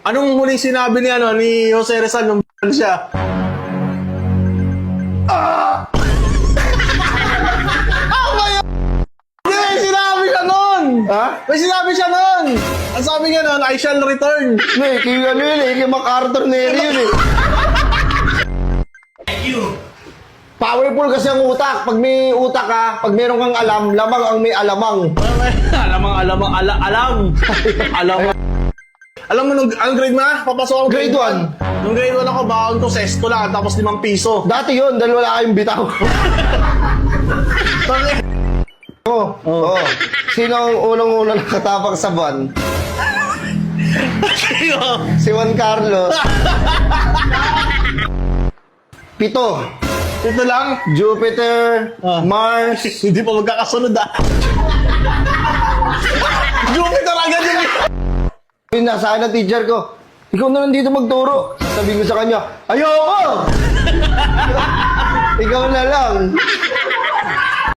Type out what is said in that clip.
Anong muling sinabi ni Jose Rizal nung siya? May sinabi siya nun! Ha? May sinabi siya nun! Ang sabi niya nun, I shall return. May, kaya ano yun eh, kay MacArthur Neri yun eh. Powerful kasi ang utak. Pag may utak ka, pag meron kang alam, lamang ang may alamang. Alam. Alam mo, anong grade mo na? Papasok ako Grade 1. Nung grade 1 ako, baon ko sesto lang, tapos 5 piso. Dati yun, dahil wala kayong bitaw. Oo. Sino ang unang-unang nakatapak sa buwan? Si Juan Carlos. 7. Ito lang. Jupiter, Mars. Hindi pa magkakasunod Jupiter agad yun. Yung nasa akin ng teacher ko, ikaw na lang dito magturo. Sabi ko sa kanya, ayoko! Ikaw na lang.